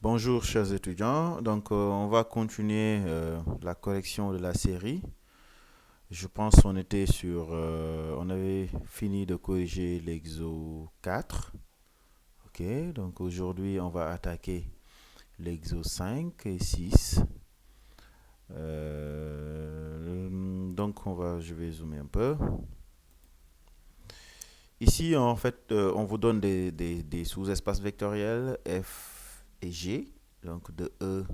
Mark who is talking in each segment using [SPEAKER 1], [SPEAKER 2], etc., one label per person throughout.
[SPEAKER 1] Bonjour chers étudiants, on va continuer la correction de la série. Je pense qu'on était on avait fini de corriger l'exo 4. Ok, donc aujourd'hui on va attaquer l'exo 5 et 6. Je vais zoomer un peu. Ici en fait on vous donne des sous-espaces vectoriels F et G, donc de E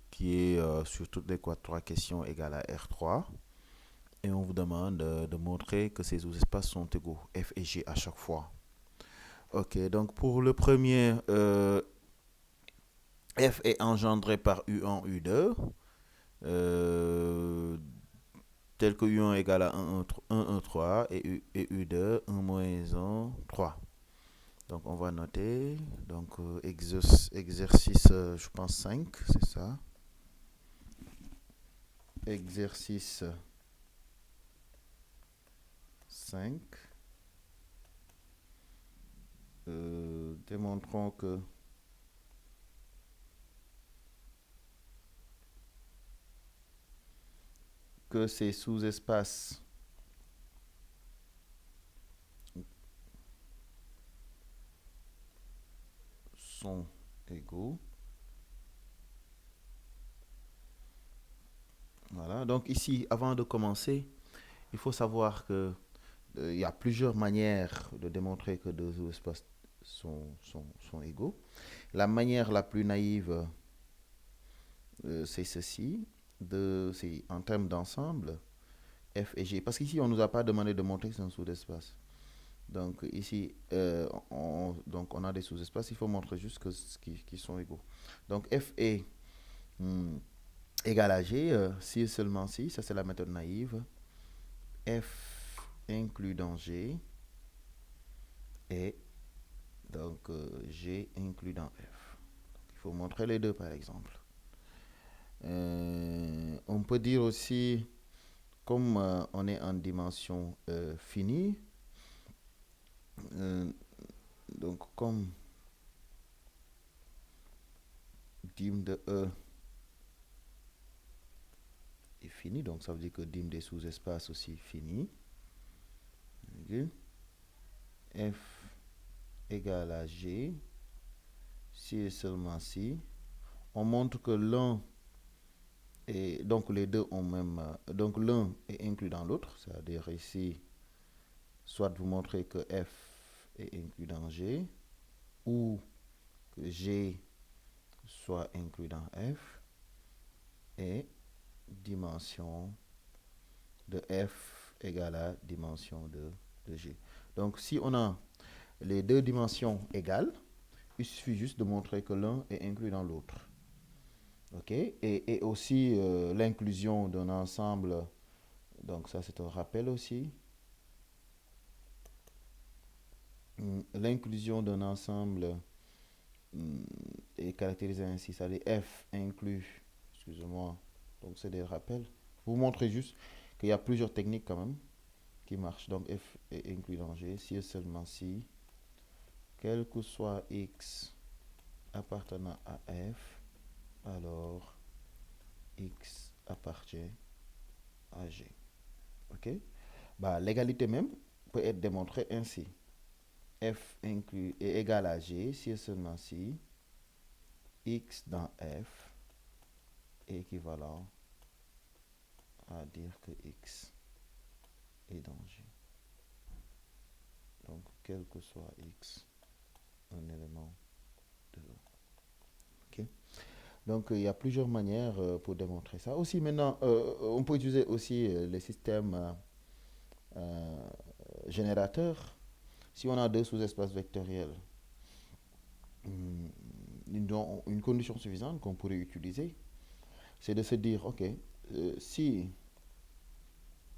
[SPEAKER 1] qui est sur toutes les trois questions égale à R3. Et on vous demande de montrer que ces sous-espaces sont égaux, F et G à chaque fois. Ok, donc pour le premier, F est engendré par U1, U2, euh, tel que U1 égale à 1, 1, 3 et U2, 1 moins 1, 3. Donc on va noter, exercice, je pense 5, c'est ça. Exercice 5. Démontrons que ces sous-espaces sont égaux. Voilà, donc ici, avant de commencer, il faut savoir que il y a plusieurs manières de démontrer que deux sous-espaces sont égaux. La manière la plus naïve, c'est ceci, c'est en termes d'ensemble, F et G. Parce qu'ici, on ne nous a pas demandé de montrer que c'est un sous-espace. Donc ici, on a des sous-espaces, il faut montrer juste qu'ils sont égaux. Donc F est égal à G, si et seulement si, ça c'est la méthode naïve. F inclus dans G et G inclus dans F. Il faut montrer les deux par exemple. On peut dire aussi, comme on est en dimension finie, euh, donc comme dim de E est fini, donc ça veut dire que dim des sous-espaces aussi fini. F égale à G, si et seulement si. On montre que l'un et donc les deux ont même. Donc l'un est inclus dans l'autre, c'est-à-dire ici, soit vous montrez que F est inclus dans G, ou que G soit inclus dans F, et dimension de F égale à dimension de G. Donc si on a les deux dimensions égales, il suffit juste de montrer que l'un est inclus dans l'autre. Ok, et aussi l'inclusion d'un ensemble, donc ça c'est un rappel aussi. L'inclusion d'un ensemble est caractérisée ainsi, c'est-à-dire F inclut, excusez-moi, donc c'est des rappels. Vous montrez juste qu'il y a plusieurs techniques quand même qui marchent. Donc F est inclus dans G, si et seulement si, quel que soit X appartenant à F, alors X appartient à G. Ok? Bah, l'égalité même peut être démontrée ainsi. F inclus est égal à G si et seulement si X dans F est équivalent à dire que X est dans G. Donc, quel que soit X, un élément de E. Ok? Donc, il y a plusieurs manières pour démontrer ça. Aussi, maintenant, on peut utiliser aussi les systèmes euh, générateurs. Si on a deux sous-espaces vectoriels, une condition suffisante qu'on pourrait utiliser, c'est de se dire, ok, si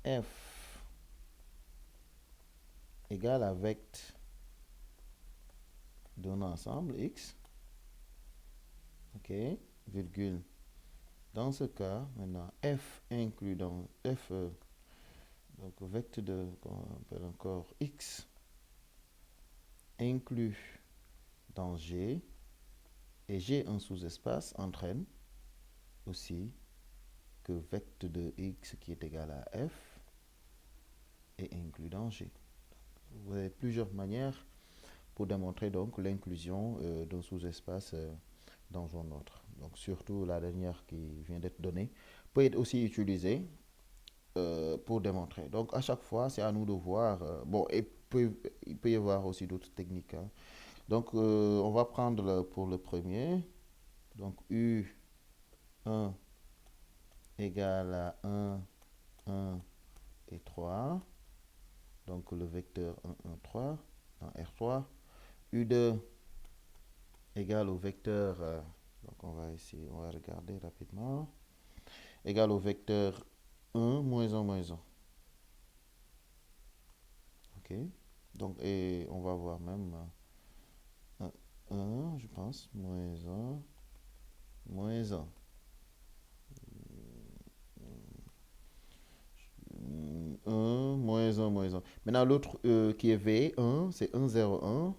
[SPEAKER 1] F égale à vect d'un ensemble X, ok, virgule, dans ce cas, maintenant, F inclus dans F, donc vecteur de, qu'on appelle encore X, inclus dans G, Et j'ai un sous-espace entraîne aussi que vecteur de x qui est égal à f est inclus dans G. Vous avez plusieurs manières pour démontrer donc l'inclusion d'un sous-espace dans un autre. Donc surtout la dernière qui vient d'être donnée peut être aussi utilisée pour démontrer. Donc à chaque fois, c'est à nous de voir. Bon, il peut y avoir aussi d'autres techniques, hein. Donc on va prendre pour le premier. Donc U1 égale à 1, 1 et 3. Donc le vecteur 1, 1, 3 dans R3. U2 égale au vecteur, donc on va regarder rapidement, égale au vecteur 1, moins 1, moins 1. Ok. Donc, et on va voir même 1, je pense, moins 1, moins 1. 1, moins 1, moins 1. Maintenant, l'autre qui est V1, c'est 1, 0, 1.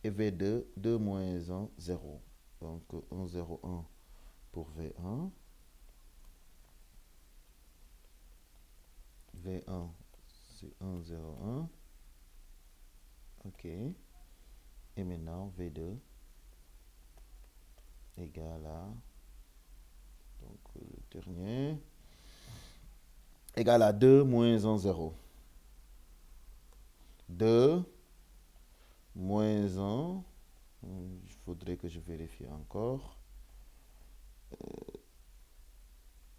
[SPEAKER 1] Et V2, 2, moins 1, 0. Donc, 1, 0, 1 pour V1. V1, c'est 1, 0, 1. Ok. Et maintenant, V2 égale à, donc le dernier, égale à 2 moins 1, 0. 2 moins 1, il faudrait que je vérifie encore.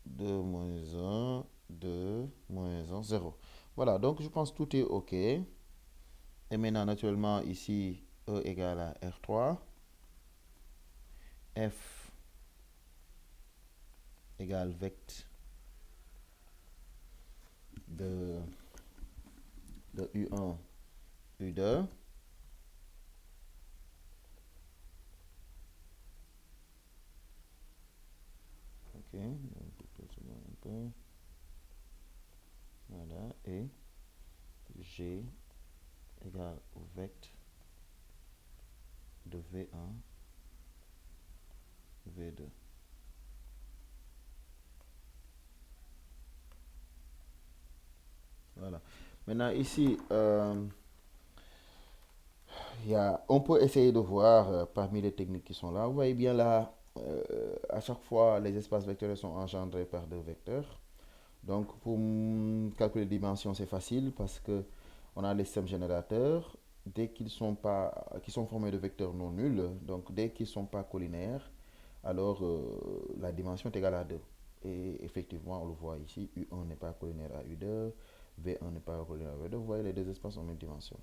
[SPEAKER 1] 2 moins 1, 2 moins 1, 0. Voilà, donc je pense que tout est OK. Et maintenant, naturellement, ici, E égale à R3. F égale vecteur de U1, U2. Ok, un peu. Voilà, et G égale au vecteur de V1, V2. Voilà. Maintenant, ici, on peut essayer de voir parmi les techniques qui sont là. Vous voyez bien là, à chaque fois, les espaces vectoriels sont engendrés par deux vecteurs. Donc, pour calculer les dimensions, c'est facile parce que on a les systèmes générateurs. Dès qu'ils sont pas, qui sont formés de vecteurs non nuls, donc dès qu'ils ne sont pas collinaires, alors la dimension est égale à 2. Et effectivement, on le voit ici, U1 n'est pas collinaire à U2, V1 n'est pas collinaire à V2. Vous voyez, les deux espaces ont même dimension.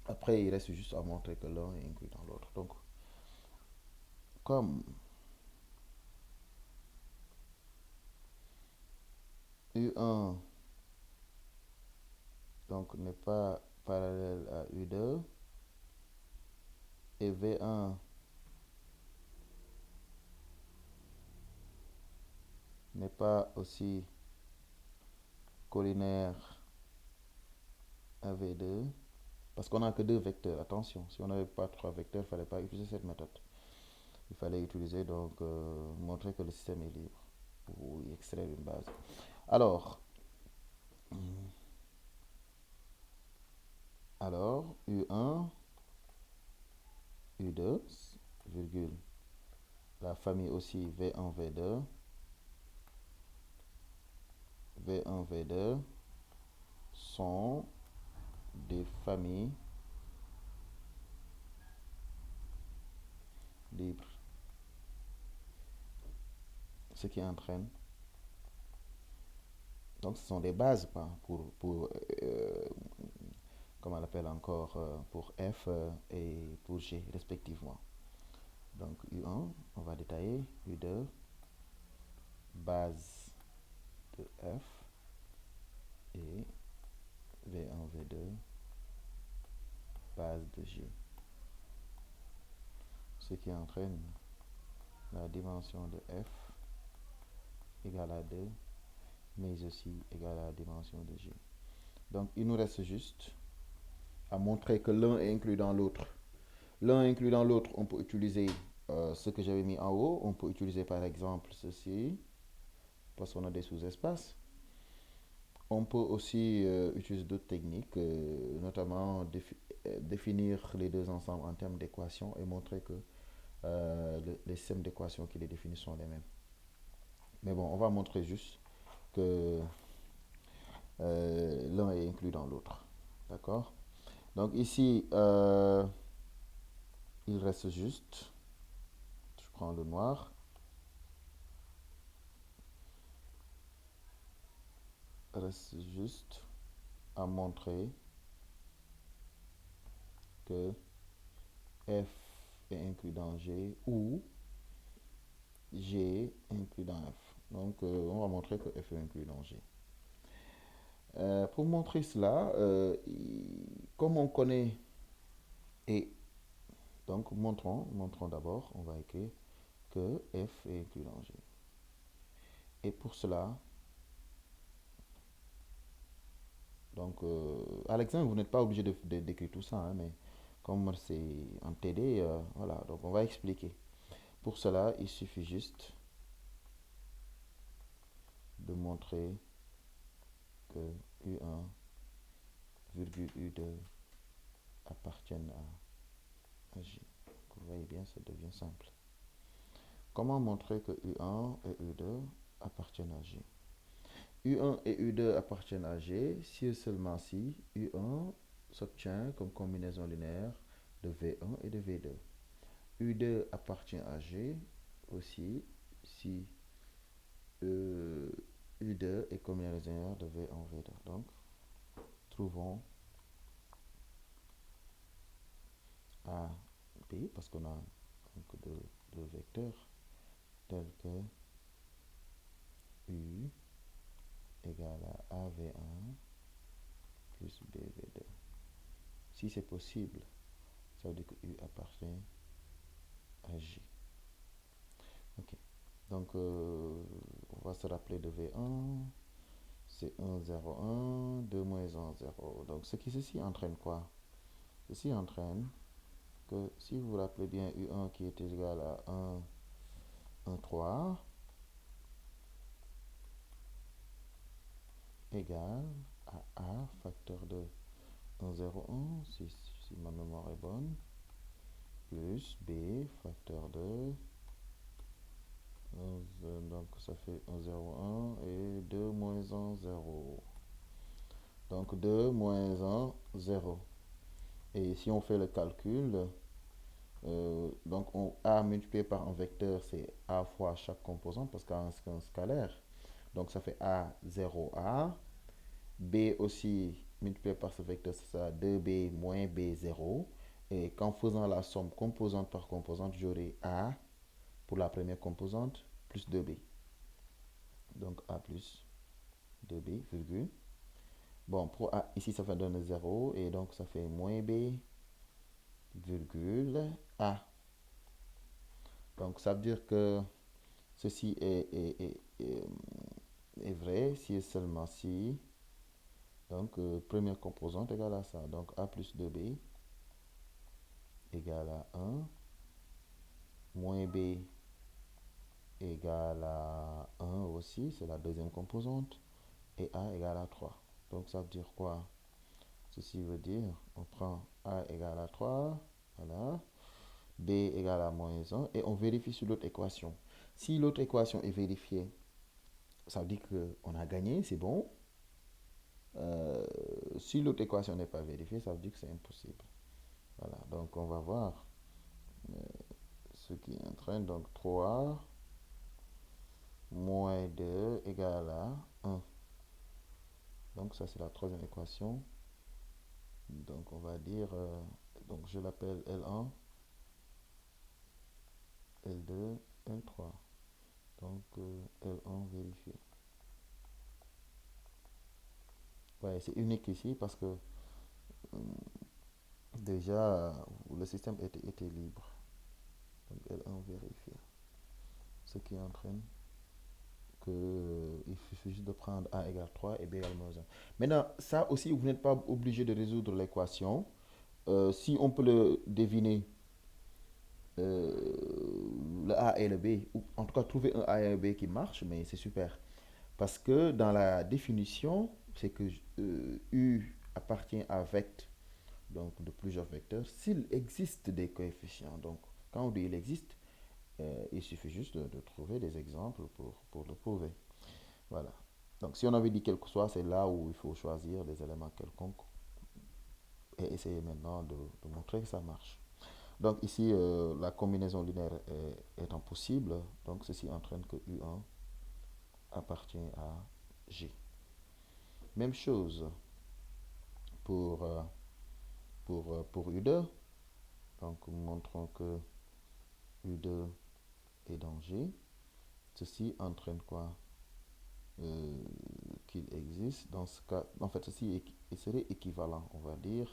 [SPEAKER 1] Après, il reste juste à montrer que l'un est inclus dans l'autre. Donc, comme U1 donc n'est pas parallèle à U2 et V1 n'est pas aussi collinaire à V2 parce qu'on n'a que deux vecteurs. Attention, si on n'avait pas trois vecteurs, il ne fallait pas utiliser cette méthode. Il fallait utiliser donc montrer que le système est libre ou extraire une base. Alors, U1, U2, virgule, la famille aussi V1, V2, V1, V2 sont des familles libres. Ce qui entraîne. Donc, ce sont des bases pour comme on l'appelle encore, pour F et pour G respectivement. Donc, U1, on va détailler. U2, base de F et V1, V2, base de G. Ce qui entraîne la dimension de F égale à 2, mais aussi égale à la dimension de G. Donc, il nous reste juste à montrer que l'un est inclus dans l'autre. L'un inclus dans l'autre, on peut utiliser ce que j'avais mis en haut, on peut utiliser par exemple ceci, parce qu'on a des sous-espaces. On peut aussi utiliser d'autres techniques, notamment définir les deux ensembles en termes d'équations et montrer que les systèmes d'équations qui les définissent sont les mêmes. Mais bon, on va montrer juste que l'un est inclus dans l'autre. D'accord? Donc ici, il reste juste, je prends le noir, reste juste à montrer que F est inclus dans G ou G est inclus dans F. Donc, on va montrer que F est inclus dans G. Pour montrer cela, comme on connaît, et donc montrons d'abord, on va écrire que F est inclus dans G. Et pour cela, donc, Alexandre, vous n'êtes pas obligé d'écrire tout ça, hein, mais comme c'est en TD, voilà, donc on va expliquer. Pour cela, il suffit juste de montrer que U1, virgule U2 appartiennent à J. Vous voyez bien, ça devient simple. Comment montrer que U1 et U2 appartiennent à J? U1 et U2 appartiennent à G si et seulement si U1 s'obtient comme combinaison linéaire de V1 et de V2. U2 appartient à G aussi si U2 est combinaison linéaire de V1 et V2. Donc, trouvons A, B, parce qu'on a donc deux vecteurs tels que U égale à AV1 plus BV2. Si c'est possible, ça veut dire que U appartient à J. Ok. Donc, on va se rappeler de V1. C'est 1, 0, 1, 2 moins 1, 0. Donc, ceci entraîne quoi? Ceci entraîne que si vous vous rappelez bien U1 qui est égal à 1, 1, 3, égale à A facteur de 1, 0, 1, si ma mémoire est bonne, plus B facteur de donc ça fait 1, 0, 1 et 2 moins 1, 0. Donc 2 moins 1, 0. Et si on fait le calcul, donc A multiplié par un vecteur, c'est A fois chaque composante parce qu'A c'est un scalaire. Donc ça fait A, 0A. B aussi multiplié par ce vecteur, c'est ça, 2B moins B, 0. Et qu'en faisant la somme composante par composante, j'aurai A pour la première composante plus 2B. Donc A plus 2B, virgule. Bon, pour A, ici, ça va donner 0. Et donc, ça fait moins B, virgule A. Donc, ça veut dire que ceci est vrai si et seulement si. Donc, première composante égale à ça. Donc, A plus 2B égale à 1. Moins B égale à 1 aussi. C'est la deuxième composante. Et A égale à 3. Donc, ça veut dire quoi? Ceci veut dire, on prend A égale à 3. Voilà. B égale à moins 1 et on vérifie sur l'autre équation. Si l'autre équation est vérifiée, ça veut dire qu'on a gagné, c'est bon. Si l'autre équation n'est pas vérifiée, ça veut dire que c'est impossible. Voilà, donc on va voir ce qui entraîne. Donc 3 moins 2 égale à 1. Donc ça c'est la troisième équation. Donc on va dire, donc je l'appelle L1, L2, L3. Donc L1 vérifié. Ouais, c'est unique ici parce que déjà le système était libre. Donc L1 vérifié. Ce qui entraîne qu'il suffit juste de prendre A égale 3 et B égale moins 1. Maintenant, ça aussi, vous n'êtes pas obligé de résoudre l'équation. Si on peut le deviner, le A et le B, ou en tout cas trouver un A et un B qui marchent, mais c'est super. Parce que dans la définition, c'est que U appartient à vecte, donc de plusieurs vecteurs, s'il existe des coefficients. Donc, quand on dit il existe, il suffit juste de trouver des exemples pour le prouver. Voilà. Donc, si on avait dit quel que soit, c'est là où il faut choisir des éléments quelconques et essayer maintenant de montrer que ça marche. Donc, ici, la combinaison linéaire étant possible, donc ceci entraîne que U1 appartient à G. Même chose pour, pour U2. Donc, montrons que U2 est dans G. Ceci entraîne quoi? Qu'il existe. Dans ce cas, en fait, ceci serait équivalent. On va dire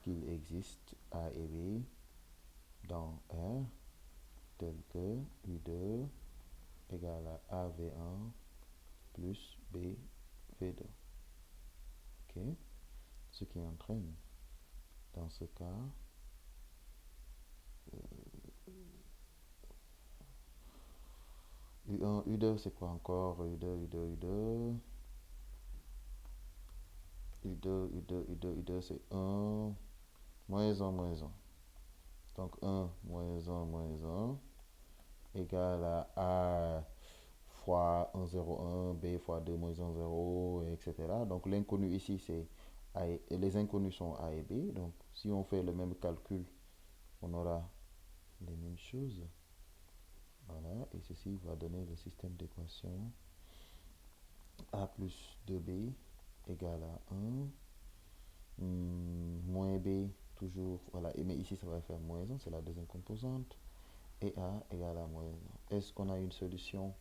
[SPEAKER 1] qu'il existe A et B dans R, tel que U2 égale à AV1 plus BV2. Ok? Ce qui entraîne, dans ce cas, U1, U2, c'est quoi encore? U2, U2, U2. U2, U2, U2, U2, c'est 1, moins 1, moins 1. Donc 1, moins 1, moins 1, égale à A fois 1, 0, 1, B fois 2, moins 1, 0, etc. Donc l'inconnu ici, c'est A et les inconnus sont A et B. Donc si on fait le même calcul, on aura les mêmes choses. Voilà, et ceci va donner le système d'équation A plus 2B égale à 1. Moins B, toujours, voilà, mais ici ça va faire moins 1, c'est la deuxième composante. Et A égale à moins 1. Est-ce qu'on a une solution?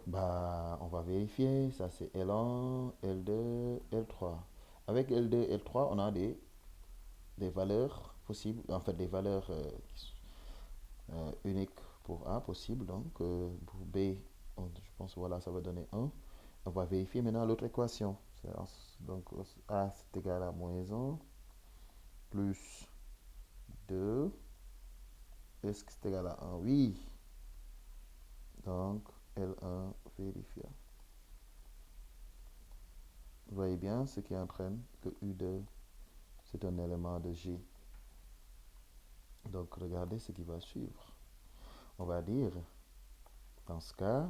[SPEAKER 1] Bah, on va vérifier, ça c'est L1, L2, L3. Avec L2, L3, on a des valeurs possibles, en fait des valeurs uniques pour A possible. Donc pour B, je pense voilà, ça va donner 1. On va vérifier maintenant l'autre équation. Donc A c'est égal à moins 1 plus 2. Est-ce que c'est égal à 1? Oui. Donc L1 vérifié. Vous voyez bien ce qui entraîne que U2 c'est un élément de G. Donc regardez ce qui va suivre. On va dire, dans ce cas,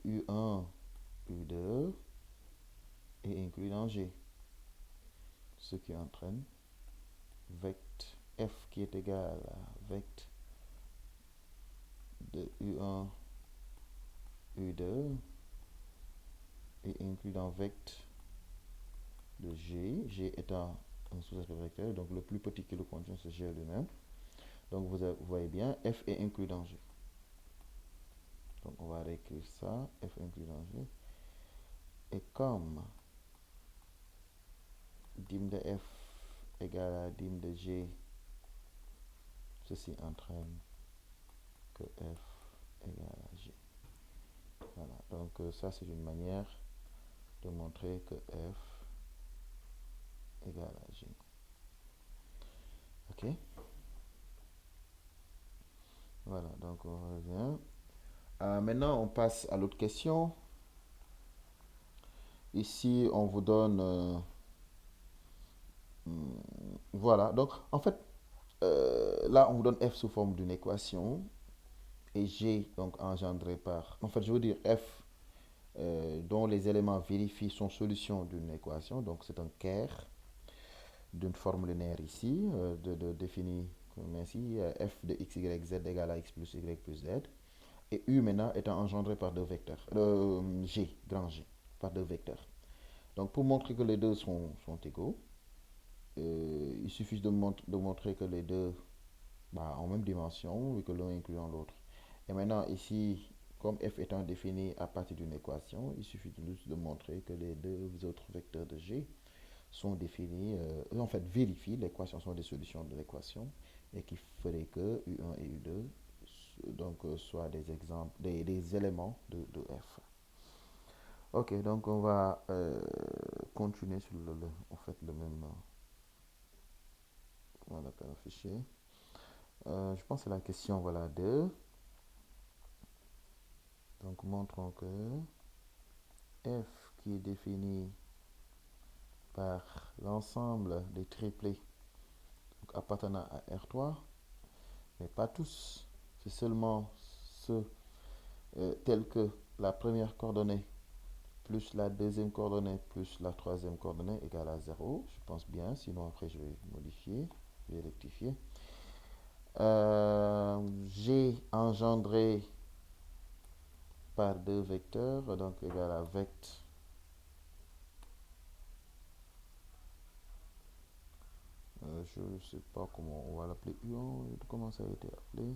[SPEAKER 1] U1, U2 est inclus dans G. Ce qui entraîne vecte F qui est égal à vecte de U1, U2 est inclus dans vecte de G. G étant un sous-espace vecteur, donc le plus petit qui le contient, c'est G lui-même. Donc vous voyez bien, F est inclus dans G. Donc on va réécrire ça, F inclus dans G. Et comme dim de F égale à dim de G, ceci entraîne que F égale à G. Voilà, donc ça c'est une manière de montrer que F égale à G. Ok? Voilà, donc on revient. Maintenant on passe à l'autre question. Ici on vous donne... voilà, donc en fait, là on vous donne F sous forme d'une équation et G donc engendré par... En fait je veux dire F dont les éléments vérifient son solution d'une équation. Donc c'est un Ker d'une forme linéaire ici, définie comme ainsi, f de x, y, z égale à x plus y plus z. Et u maintenant étant engendré par deux vecteurs, g, grand G, par deux vecteurs. Donc pour montrer que les deux sont égaux, il suffit de montrer que les deux ont même dimension, et que l'un inclut dans l'autre. Et maintenant ici, comme f étant défini à partir d'une équation, il suffit juste de montrer que les deux autres vecteurs de G sont définis, en fait vérifient l'équation, sont des solutions de l'équation, et qui ferait que U1 et U2 donc, soient des exemples, des éléments de F. Ok, donc on va continuer sur en fait, le même, comment on appelle un fichier. Je pense que c'est la question, voilà, 2. Donc, montrons que f qui est défini par l'ensemble des triplés appartenant à R3, mais pas tous. C'est seulement ceux tels que la première coordonnée plus la deuxième coordonnée plus la troisième coordonnée égale à 0. Je pense bien, sinon après je vais modifier, je vais rectifier. G engendré par deux vecteurs, donc égal à vect. Je ne sais pas comment on va l'appeler U1, comment ça a été appelé.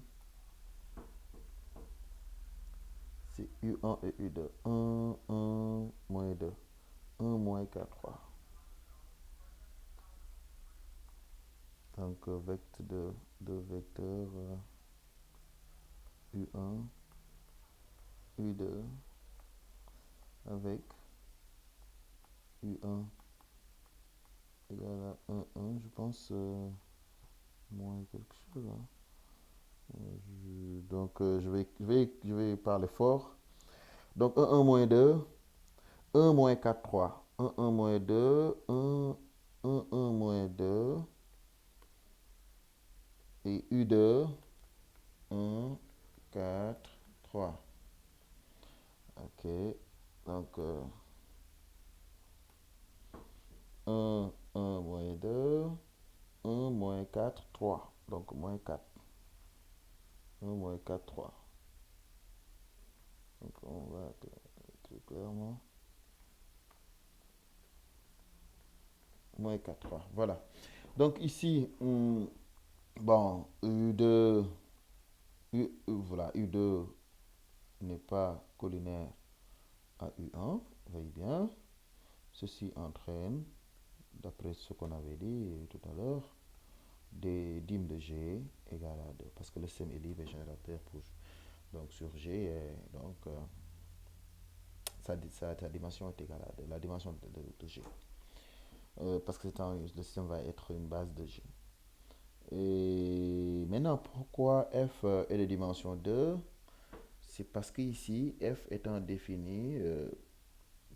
[SPEAKER 1] C'est U1 et U2. 1, 1, moins 2. 1, moins 4, 3. Donc, vecteur de deux vecteurs U1, U2 avec U1 égale à 1, 1, je pense, moins quelque chose. Hein. Donc, je vais parler fort. Donc, 1, 1 moins 2, 1 moins 4, 3. 1, 1 moins 2, 1, 1, 1 moins 2. Et U2, 1, 4, 3. Ok. Donc, 1, 1 moins 2, 1 moins 4, 3. Donc, moins 4. 1 moins 4, 3. Donc, on va écrire clairement. Moins 4, 3. Voilà. Donc, ici, bon, U2, voilà, U2 n'est pas collinaire à U1. Voyez bien. Ceci entraîne, d'après ce qu'on avait dit tout à l'heure, des dîmes de G égale à 2. Parce que le SEM est libre et générateur pour. Donc, sur G, donc, sa dimension est égale à 2. La dimension de G. Parce que le système va être une base de G. Et maintenant, pourquoi f est de dimension 2? C'est parce qu'ici, f étant défini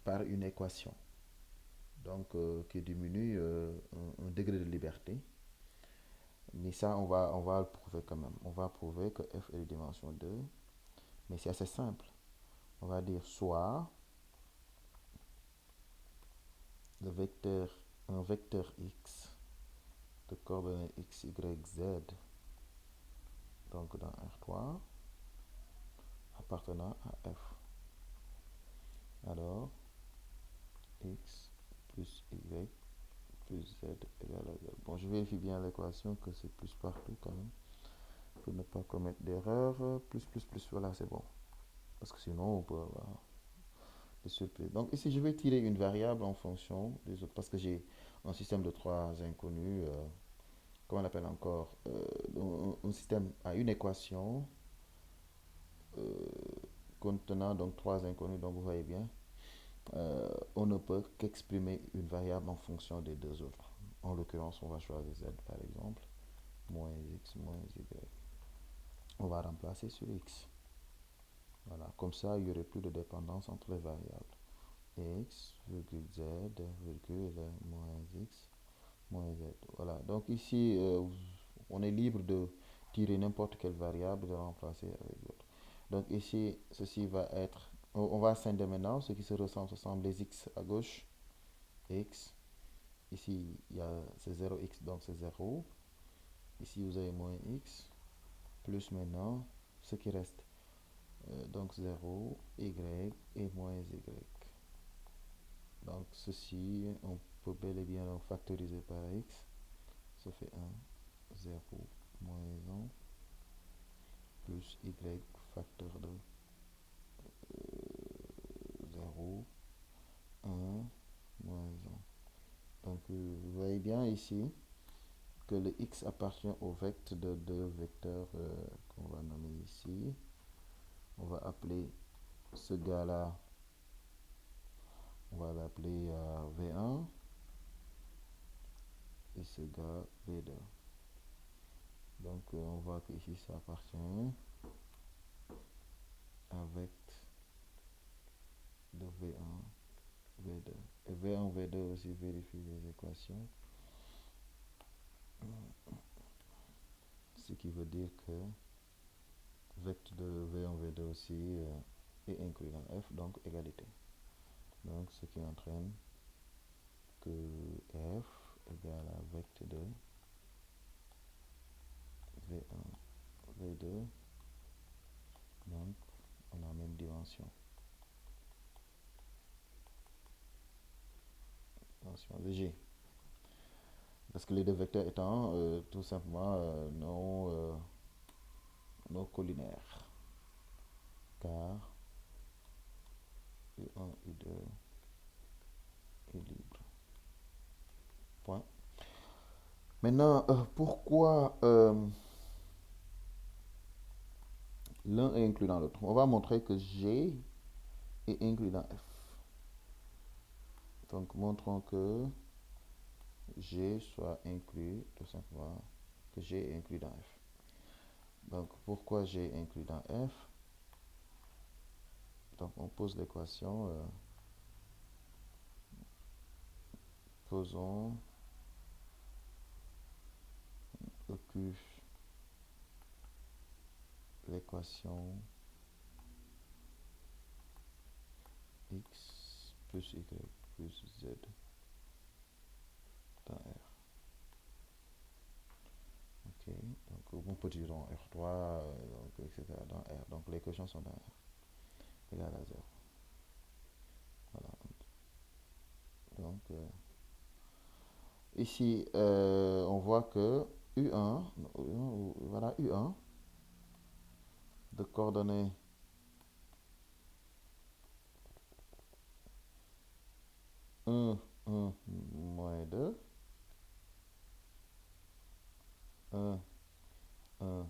[SPEAKER 1] par une équation, donc qui diminue un degré de liberté. Mais ça, on va le prouver quand même. On va prouver que f est de dimension 2, mais c'est assez simple. On va dire soit un vecteur x de coordonnées x, y, z, donc dans R3, appartenant à f. Alors, x plus y plus z égale à 0. Bon, je vérifie bien l'équation que c'est plus partout quand même, pour ne pas commettre d'erreur. Plus, voilà, c'est bon. Parce que sinon, on peut avoir des surprises. Donc ici, je vais tirer une variable en fonction des autres, parce que j'ai un système de trois inconnus, comment on appelle encore, un système à une équation euh, contenant donc trois inconnus, donc vous voyez bien, on ne peut qu'exprimer une variable en fonction des deux autres. En l'occurrence, on va choisir z par exemple, moins x, moins y. On va remplacer sur x. Voilà, comme ça, il n'y aurait plus de dépendance entre les variables. X, virgule z, virgule, moins x, moins z. Voilà, donc ici, on est libre de tirer n'importe quelle variable et de remplacer avec l'autre. Donc ici, ceci va être, on va scinder maintenant, ce qui se ressemble, les x à gauche, x. Ici, il y a c'est 0x, donc c'est 0. Ici, vous avez moins x, plus maintenant, ce qui reste. Donc 0, y et moins y. Donc ceci, on peut bel et bien factoriser par x. Ça fait 1, 0, moins 1, plus y facteur de 0, 1, moins 1. Donc vous voyez bien ici que le x appartient au vecteur de deux vecteurs qu'on va nommer ici. On va appeler ce gars-là, on va l'appeler V1 et ce gars V2. Donc on voit que ici ça appartient à vecte de V1, V2. Et V1, V2 aussi vérifie les équations. Ce qui veut dire que vecte de V1, V2 aussi est inclus dans F, donc égalité. Donc ce qui entraîne que F égale à vecte de V1, V2, donc on a la même dimension de G. Parce que les deux vecteurs étant tout simplement non collinaires. Car U1, U2 est libre. Point. Maintenant, pourquoi l'un est inclus dans l'autre? On va montrer que G est inclus dans F. Donc, montrons que G soit inclus, tout simplement, que G est inclus dans F. Donc, pourquoi G est inclus dans F? Donc, on pose l'équation. Posons EQ l'équation x plus y plus z dans R. Ok, donc on peut dire dans R3, donc, etc. dans R. Donc les équations sont dans R, égale à 0. Voilà. Donc ici, on voit que U1, voilà U1 de coordonnées 1, 1, moins 2, 1, 1,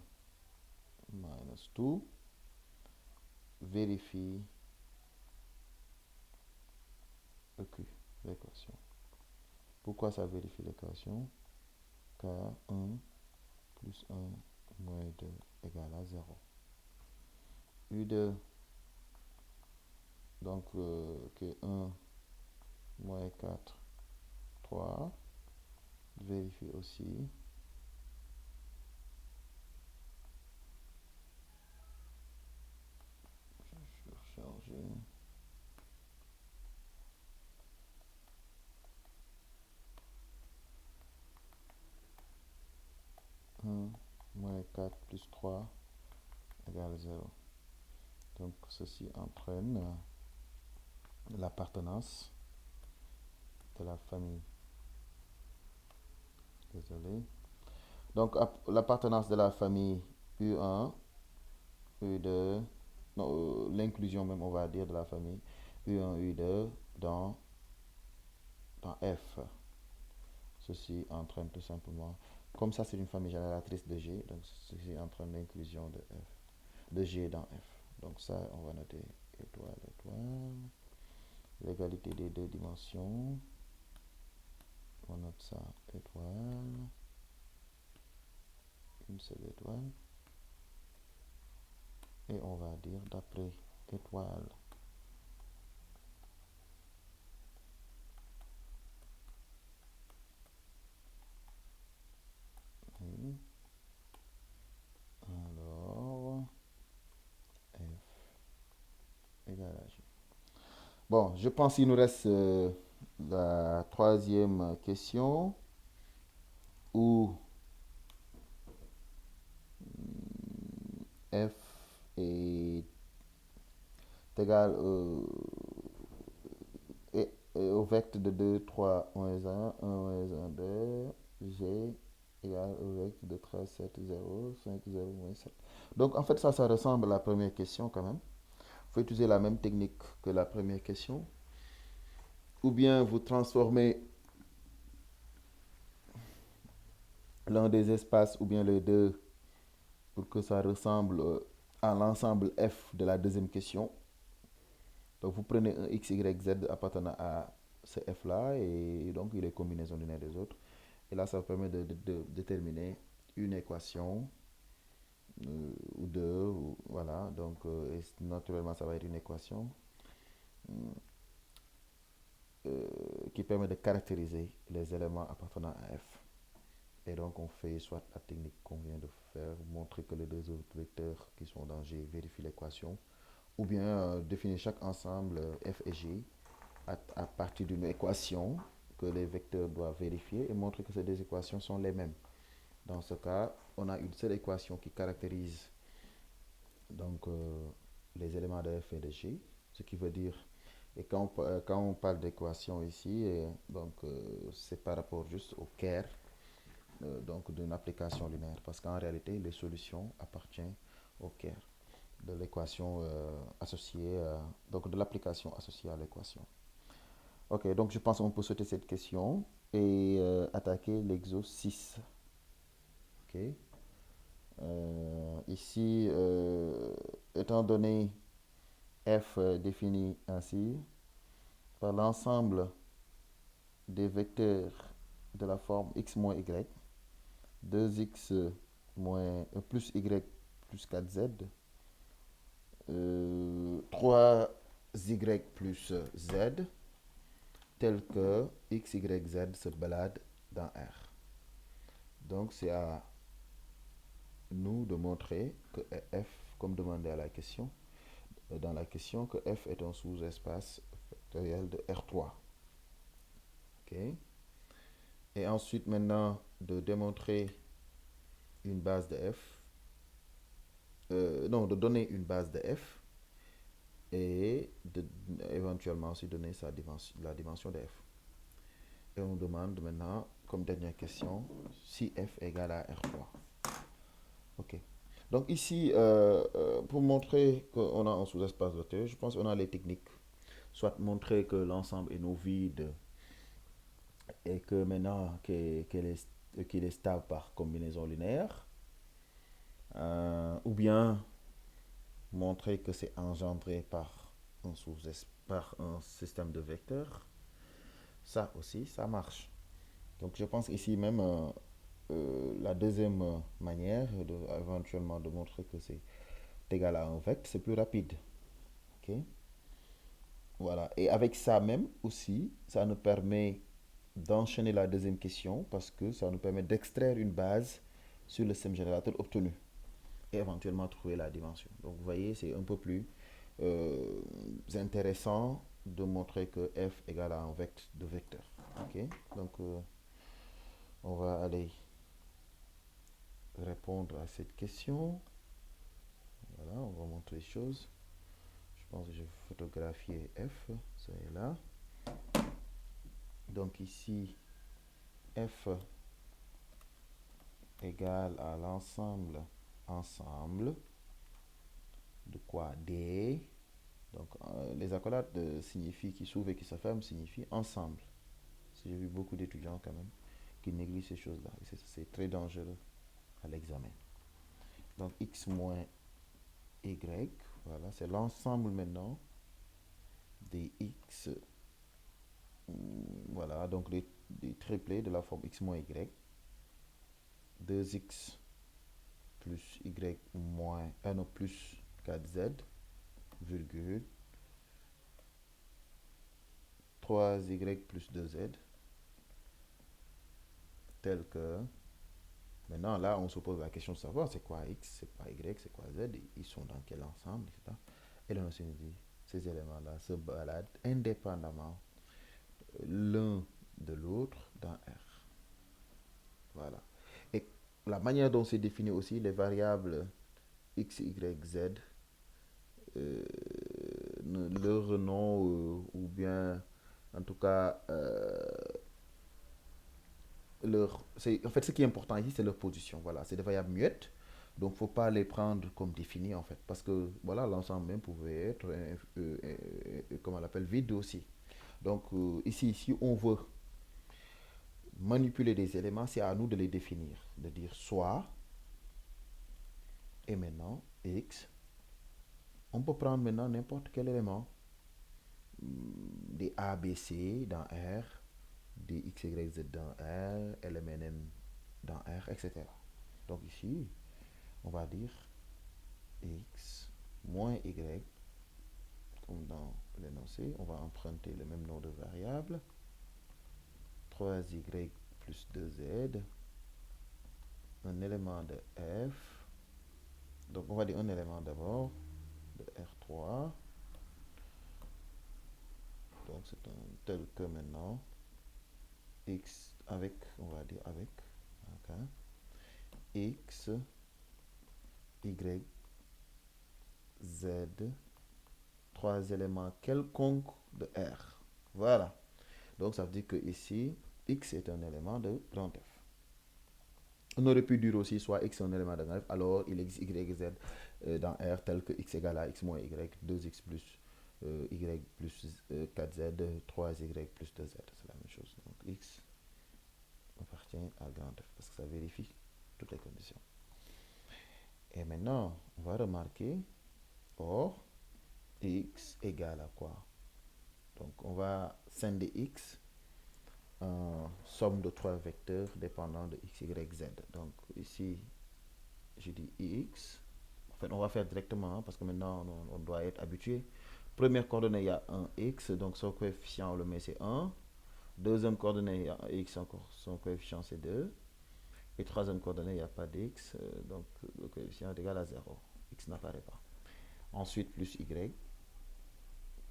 [SPEAKER 1] minus 2, vérifie EQ, l'équation. Pourquoi ça vérifie l'équation? Car 1 plus 1 moins 2 égale à 0. U2, donc que 1 moins 4, 3, vérifie aussi. Je vais recharger. Moins 4 plus 3 égale 0. Donc ceci entraîne l'appartenance de la famille. Désolé. Donc l'appartenance de la famille U1, U2, l'inclusion même on va dire de la famille U1, U2 dans F. Ceci entraîne tout simplement, comme ça c'est une famille génératrice de G, donc ceci entraîne l'inclusion de G dans F. Donc ça on va noter étoile, étoile. L'égalité des deux dimensions. On note ça étoile. Une seule étoile. Et on va dire d'après étoile. Oui. Alors, F égale à G. Bon, je pense qu'il nous reste la troisième question où F est égal au vecteur de 2, 3, moins 1, 1, moins 1, 2, G égale au vecteur de 3, 7, 0, 5, 0, moins 7. Donc en fait ça ressemble à la première question quand même. Il faut utiliser la même technique que la première question. Ou bien vous transformez l'un des espaces ou bien les deux pour que ça ressemble à l'ensemble F de la deuxième question. Donc vous prenez un x, y, z appartenant à ce f là et donc il est combinaison d'une et des autres. Et là ça vous permet de déterminer une équation ou 2, voilà. Donc, naturellement, ça va être une équation qui permet de caractériser les éléments appartenant à F. Et donc, on fait soit la technique qu'on vient de faire, montrer que les deux autres vecteurs qui sont dans G vérifient l'équation, ou bien définir chaque ensemble F et G à partir d'une équation que les vecteurs doivent vérifier et montrer que ces deux équations sont les mêmes. Dans ce cas, on a une seule équation qui caractérise donc les éléments de F et de G, ce qui veut dire, et quand on parle d'équation ici, donc c'est par rapport juste au care donc d'une application linéaire, parce qu'en réalité, les solutions appartiennent au care de l'équation associée, donc de l'application associée à l'équation. Ok, donc je pense qu'on peut sauter cette question et attaquer l'exo 6. Ok. Ici, étant donné f défini ainsi par l'ensemble des vecteurs de la forme x moins y, 2x moins plus y plus 4z, 3y plus z, tel que x, y, z se balade dans R. Donc c'est à nous de montrer que f, comme demandé à la question, dans la question, que f est un sous-espace factoriel de R3. Ok. Et ensuite, maintenant, de démontrer une base de f, non, de donner une base de f et de, éventuellement aussi donner la dimension de f. Et on demande maintenant, comme dernière question, si f égale à R3. Ok. Donc ici, pour montrer qu'on a un sous-espace vectoriel, je pense qu'on a les techniques. Soit montrer que l'ensemble est non vide et que maintenant qu'il est stable par combinaison linéaire, ou bien montrer que c'est engendré par un système de vecteurs. Ça aussi, ça marche. Donc je pense ici même la deuxième manière éventuellement de montrer que c'est égal à un vecteur, c'est plus rapide. Ok. Voilà. Et avec ça même aussi, ça nous permet d'enchaîner la deuxième question parce que ça nous permet d'extraire une base sur le système générateur obtenu et éventuellement trouver la dimension. Donc vous voyez, c'est un peu plus intéressant de montrer que f égale à un vecteur de vecteurs. Ok. Donc on va aller répondre à cette question. Voilà, on va montrer les choses. Je pense que je vais photographier f, ça est là. Donc ici, f égale à ensemble de quoi D. Donc les accolades signifient qui s'ouvrent et qui se ferment signifient ensemble. J'ai vu beaucoup d'étudiants quand même qui négligent ces choses-là. C'est très dangereux à l'examen. Donc x moins y, voilà, c'est l'ensemble maintenant des x, voilà, donc des triplés de la forme x moins y, 2x plus y moins, non, plus 4z, virgule, 3y plus 2z, tel que, maintenant là on se pose la question de savoir c'est quoi x, c'est quoi y, c'est quoi z, ils sont dans quel ensemble, etc. Et là on se dit, ces éléments-là se baladent indépendamment l'un de l'autre dans R. Voilà. Et la manière dont c'est défini aussi les variables x, y, z, leur nom ou bien en tout cas en fait ce qui est important ici c'est leur position. Voilà, c'est des variables muettes. Donc, il ne faut pas les prendre comme définies en fait. Parce que voilà, l'ensemble même pouvait être, comment on l'appelle, vide aussi. Donc, ici, si on veut manipuler des éléments, c'est à nous de les définir. De dire soit, et maintenant, x. On peut prendre maintenant n'importe quel élément. Des A, B, C dans R, des X, Y, Z dans R, LMNM dans R, etc. Donc ici, On va dire x moins y, comme dans l'énoncé. On va emprunter le même nom de variable. 3y plus 2z, un élément de f. Donc on va dire un élément d'abord de R3. Donc c'est un tel que maintenant x avec, on va dire avec, okay, x, y, z, trois éléments quelconques de R. Voilà. Donc ça veut dire que ici, x est un élément de grand F. On aurait pu dire aussi soit x est un élément de grand F, alors il existe y, z dans R tel que x égale à x moins y, 2x plus y plus 4z, 3y plus 2z. C'est la même chose. Donc x appartient à grand F parce que ça vérifie toutes les conditions. Et maintenant, on va remarquer, or, x égale à quoi? Donc on va scinder x en somme de trois vecteurs dépendant de x, y, z. Donc ici, je dis x. En fait, on va faire directement parce que maintenant, on doit être habitué. Première coordonnée, il y a un x, donc son coefficient, on le met, c'est 1. Deuxième coordonnée, il y a un x, encore son coefficient, c'est 2. Et troisième coordonnée, il n'y a pas d'x, donc le coefficient est égal à 0. X n'apparaît pas. Ensuite, plus y,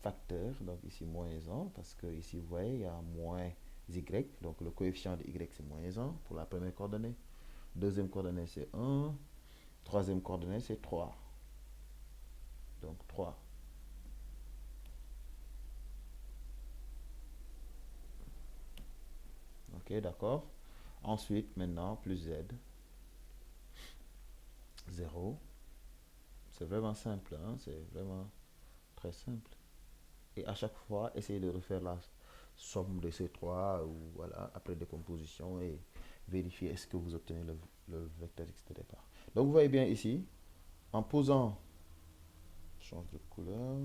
[SPEAKER 1] facteur, donc ici moins 1, parce que ici, vous voyez, il y a moins y, donc le coefficient de y, c'est moins 1 pour la première coordonnée. Deuxième coordonnée, c'est 1. Troisième coordonnée, c'est 3. Donc 3. Ok, d'accord. Ensuite, maintenant, plus z. 0. C'est vraiment simple, hein? C'est vraiment très simple. Et à chaque fois, essayez de refaire la somme de ces trois, ou voilà, après décomposition, et vérifier est-ce que vous obtenez le vecteur x de départ. Donc vous voyez bien ici, en posant, je change de couleur,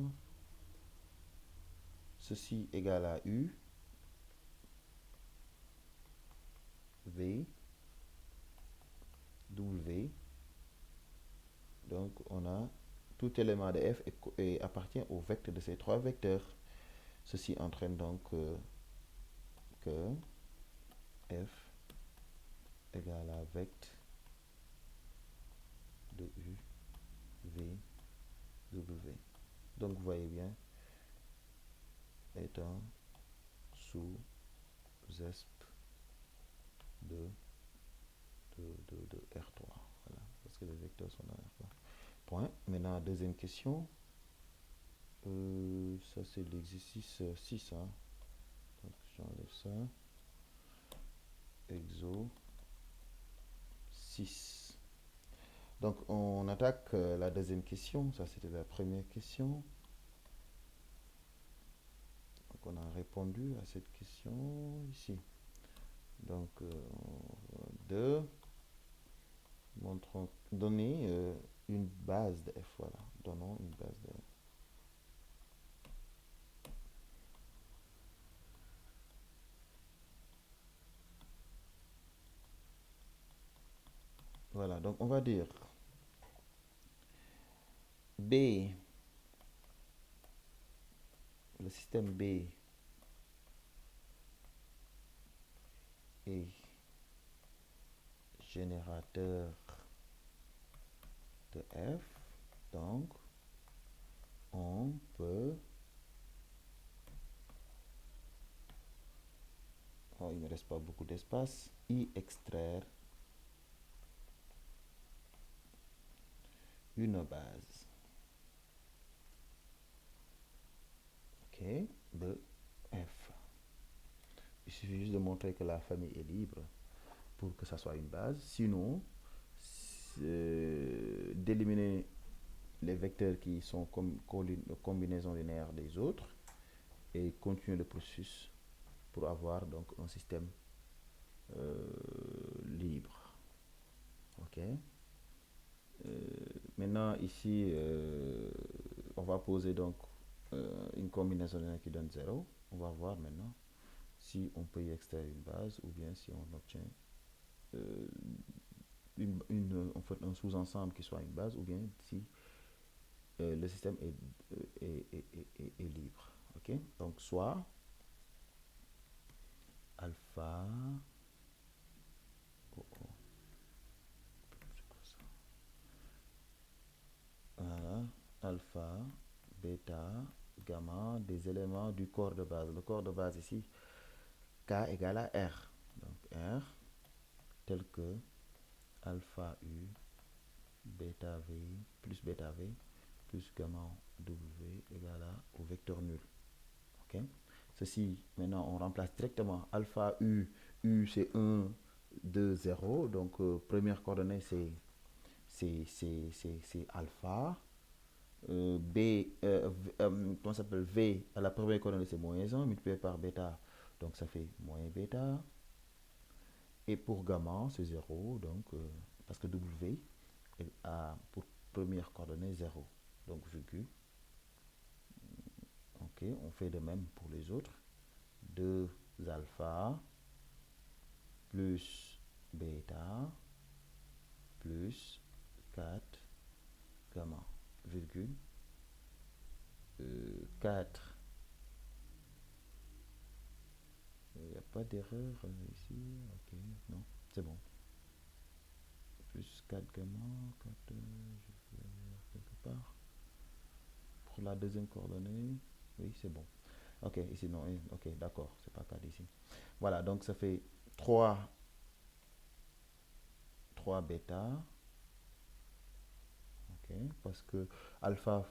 [SPEAKER 1] ceci égale à u, v, w. Donc on a tout élément de f et appartient au vecteur de ces trois vecteurs. Ceci entraîne donc que f égale à vecteur de u, v, w. Donc vous voyez bien, étant sous esp de R3. Voilà, parce que les vecteurs sont dans R3. Point. Maintenant, deuxième question. Ça, c'est l'exercice 6. Hein. Donc, j'enlève ça. Exo 6. Donc, on attaque la deuxième question. Ça, c'était la première question. Donc, on a répondu à cette question ici. Donc, 2. Montrons, donner une base de f. Voilà. Donnons une base de f. Voilà, donc on va dire B, le système B est générateur de f, donc on peut, oh, il ne reste pas beaucoup d'espace, y extraire une base, ok, de f. Il suffit juste de montrer que la famille est libre pour que ça soit une base. Sinon, d'éliminer les vecteurs qui sont combinaisons linéaires des autres et continuer le processus pour avoir donc un système libre. Ok. Maintenant ici, on va poser donc une combinaison linéaire qui donne 0. On va voir maintenant si on peut y extraire une base ou bien si on obtient en fait, un sous-ensemble qui soit une base, ou bien si le système est libre. Ok, donc soit alpha, oh, oh, c'est quoi ça? Voilà, alpha, bêta, gamma, des éléments du corps de base. Le corps de base ici, K égale à R. Donc R tel que alpha U bêta V plus bêta V plus gamma W égale au vecteur nul. Ok. Ceci, maintenant, on remplace directement alpha U. U, c'est 1, 2, 0. Donc, première coordonnée, c'est alpha. B, comment ça s'appelle V, à la première coordonnée, c'est moins 1, multiplié par bêta. Donc, ça fait moins bêta. Et pour gamma, c'est 0. Donc, parce que W a pour première coordonnée 0. Donc, virgule. Ok, on fait de même pour les autres. 2 alpha plus bêta plus 4 gamma, virgule 4. Il n'y a pas d'erreur ici. Ok, non, c'est bon. Plus 4 gamma, 4, je vais quelque part. Pour la deuxième coordonnée, oui, c'est bon. Ok, ici, non, ok, d'accord, c'est pas 4 ici. Voilà, donc ça fait 3 bêta. Ok, parce que alpha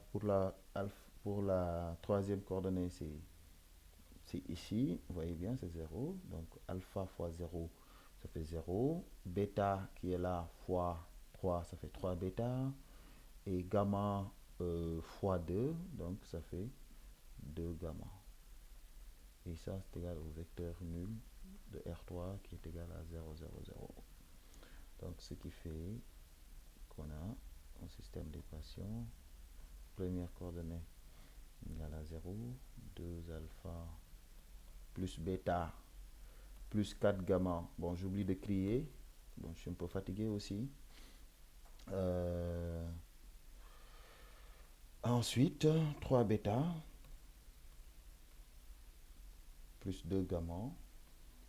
[SPEAKER 1] pour la troisième coordonnée, c'est ici, vous voyez bien, c'est 0. Donc alpha fois 0, ça fait 0. Bêta qui est là fois 3, ça fait 3 bêta. Et gamma fois 2, donc ça fait 2 gamma. Et ça, c'est égal au vecteur nul de R3 qui est égal à 0, 0, 0. Donc ce qui fait qu'on a un système d'équation. Première coordonnée égale à 0, 2 alpha plus bêta plus 4 gamma. Bon, j'oublie de crier. Bon, je suis un peu fatigué aussi. Ensuite, 3 bêta plus 2 gamma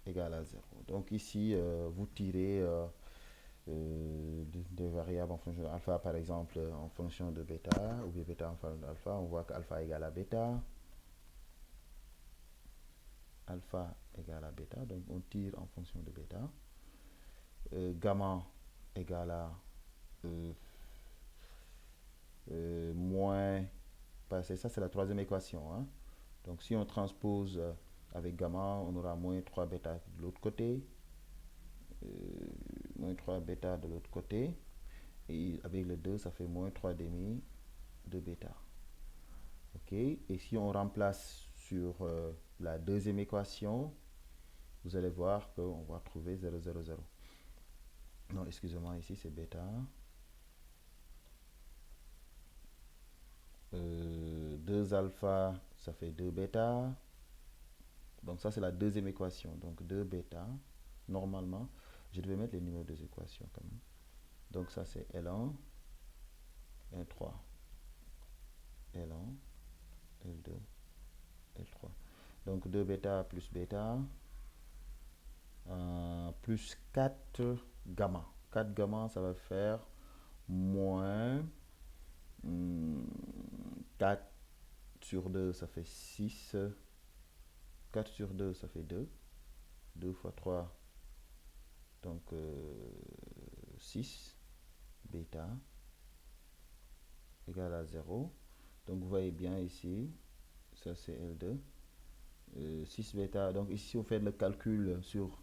[SPEAKER 1] égale à 0. Donc ici, vous tirez des variables en fonction de alpha, par exemple, en fonction de bêta, ou bien bêta en fonction d'alpha. On voit qu'alpha égale à bêta. Alpha égale à bêta, donc on tire en fonction de bêta. Gamma égale à moins, ça c'est la troisième équation, hein. Donc si on transpose avec gamma, on aura moins 3 bêta de l'autre côté, moins 3 bêta de l'autre côté, et avec le 2, ça fait moins 3 demi de bêta. Ok, et si on remplace sur la deuxième équation, vous allez voir qu'on va trouver 0, 0, 0. Non, excusez-moi, ici c'est bêta. 2 alpha, ça fait 2 bêta. Donc ça c'est la deuxième équation. Donc 2 bêta, normalement, je devais mettre les numéros des équations quand même. Donc ça c'est L1, L3, L1, L2, L3. Donc 2 bêta plus bêta, plus 4 gamma. 4 gamma, ça va faire moins 4 sur 2, ça fait 6. 4 sur 2, ça fait 2. 2 fois 3, donc 6. Bêta égale à 0. Donc vous voyez bien ici, ça c'est L2. 6 bêta, donc ici on fait le calcul sur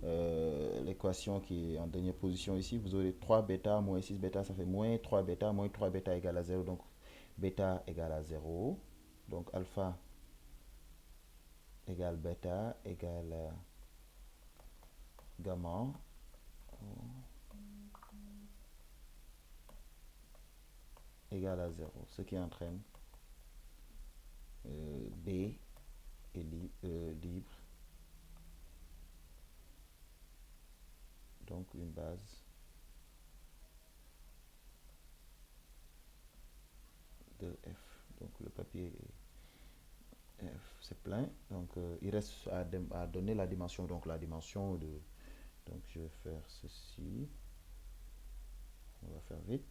[SPEAKER 1] l'équation qui est en dernière position ici. Vous aurez 3 bêta moins 6 bêta, ça fait moins 3 bêta, moins 3 bêta égale à 0. Donc bêta égale à 0. Donc alpha égale bêta égale gamma égale à 0. Ce qui entraîne B est libre. Donc une base Donc le papier c'est plein. Donc il reste à donner la dimension. Donc la dimension de... Donc je vais faire ceci. On va faire vite.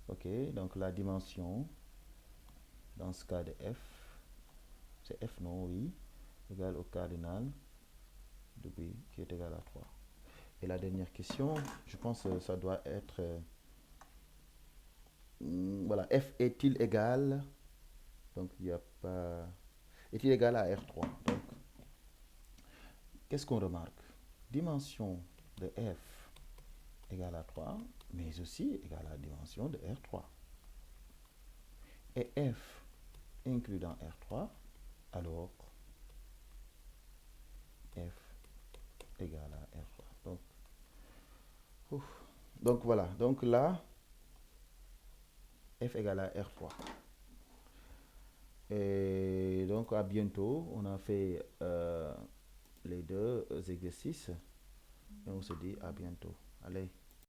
[SPEAKER 1] Ok, donc la dimension, dans ce cas de f, c'est f non, oui, égal au cardinal de b qui est égal à 3. Et la dernière question, je pense que ça doit être... voilà, f est-il égal... Donc il n'y a pas... Est-il égal à R3? Donc, qu'est-ce qu'on remarque? Dimension de f égale à 3, mais aussi égale à la dimension de R3. Et f inclus dans R3, alors f égale à R3. Donc voilà, donc là, f égale à R3. Et donc à bientôt, on a fait les deux exercices et on se dit à bientôt. Allez.